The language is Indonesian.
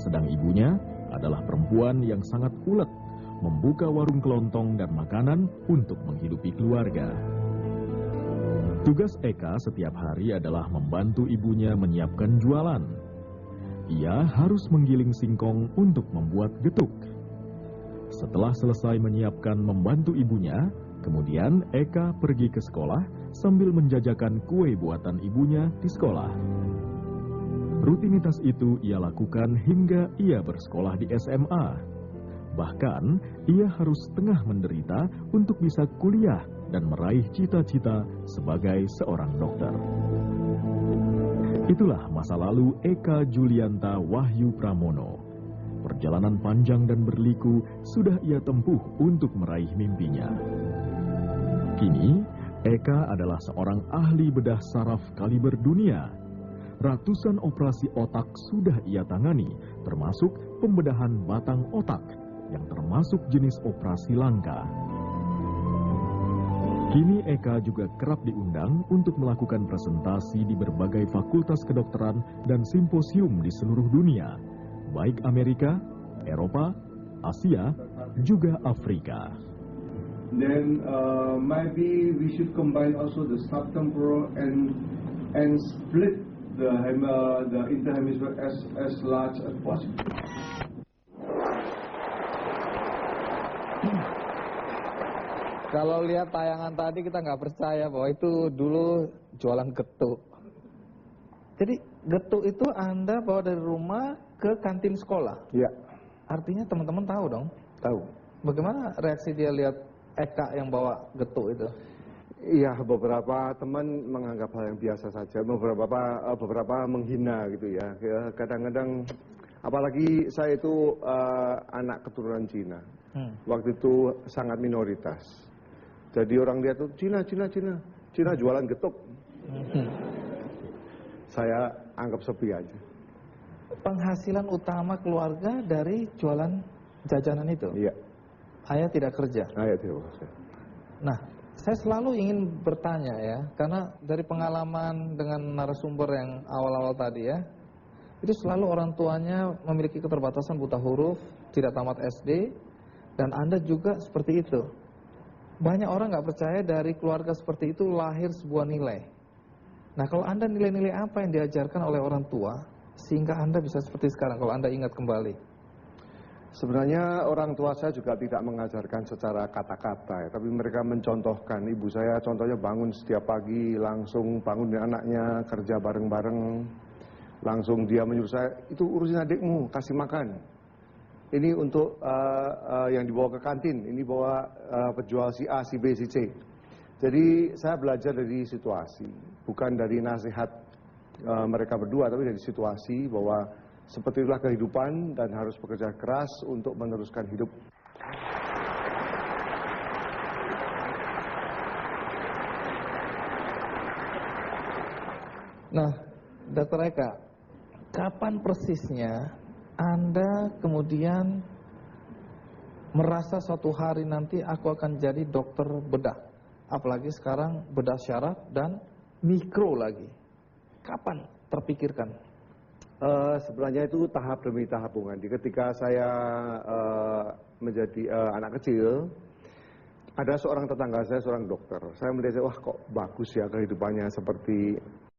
Sedang ibunya adalah perempuan yang sangat ulet, membuka warung kelontong dan makanan untuk menghidupi keluarga. Tugas Eka setiap hari adalah membantu ibunya menyiapkan jualan. Ia harus menggiling singkong untuk membuat getuk. Setelah selesai menyiapkan membantu ibunya, kemudian Eka pergi ke sekolah sambil menjajakan kue buatan ibunya di sekolah. Rutinitas itu ia lakukan hingga ia bersekolah di SMA. Bahkan, ia harus tengah menderita untuk bisa kuliah dan meraih cita-cita sebagai seorang dokter. Itulah masa lalu Eka Julianta Wahyu Pramono. Perjalanan panjang dan berliku sudah ia tempuh untuk meraih mimpinya. Kini, Eka adalah seorang ahli bedah saraf kaliber dunia. Ratusan operasi otak sudah ia tangani, termasuk pembedahan batang otak, yang termasuk jenis operasi langka. Kini Eka juga kerap diundang untuk melakukan presentasi di berbagai fakultas kedokteran dan simposium di seluruh dunia, baik Amerika, Eropa, Asia, juga Afrika. Then maybe we should combine also the subtemporal and split the interhemisphere as large as possible. Kalau lihat tayangan tadi kita nggak percaya bahwa itu dulu jualan getuk. Jadi getuk itu Anda bawa dari rumah ke kantin sekolah? Iya. Artinya teman-teman tahu dong? Tahu. Bagaimana reaksi dia lihat Eka yang bawa getuk itu? Iya, beberapa teman menganggap hal yang biasa saja, beberapa menghina gitu ya. Kadang-kadang, apalagi saya itu anak keturunan Cina. Waktu itu sangat minoritas. Jadi orang lihat tuh Cina jualan getuk. Saya anggap sepi aja. Penghasilan utama keluarga dari jualan jajanan itu? Iya. Ayah tidak kerja? Ayah tidak kerja. Nah, saya selalu ingin bertanya ya, karena dari pengalaman dengan narasumber yang awal-awal tadi ya, itu selalu orang tuanya memiliki keterbatasan buta huruf, tidak tamat SD, dan Anda juga seperti itu. Banyak orang nggak percaya dari keluarga seperti itu lahir sebuah nilai. Nah, kalau Anda nilai-nilai apa yang diajarkan oleh orang tua sehingga Anda bisa seperti sekarang kalau Anda ingat kembali? Sebenarnya orang tua saya juga tidak mengajarkan secara kata-kata ya, tapi mereka mencontohkan. Ibu saya contohnya bangun setiap pagi, langsung bangunin anaknya, kerja bareng-bareng. Langsung dia menyuruh saya, itu urusin adikmu, kasih makan. Ini untuk yang dibawa ke kantin, ini bawa penjual si A, si B, si C. Jadi saya belajar dari situasi, bukan dari nasihat mereka berdua, tapi dari situasi bahwa seperti itulah kehidupan dan harus bekerja keras untuk meneruskan hidup. Nah, Dr. Eka, kapan persisnya Anda kemudian merasa suatu hari nanti aku akan jadi dokter bedah? Apalagi sekarang bedah syaraf dan mikro lagi. Kapan terpikirkan? Sebenarnya itu tahap demi tahap, Bung Andi. Ketika saya menjadi anak kecil, ada seorang tetangga saya, seorang dokter. Saya melihat, wah kok bagus ya kehidupannya seperti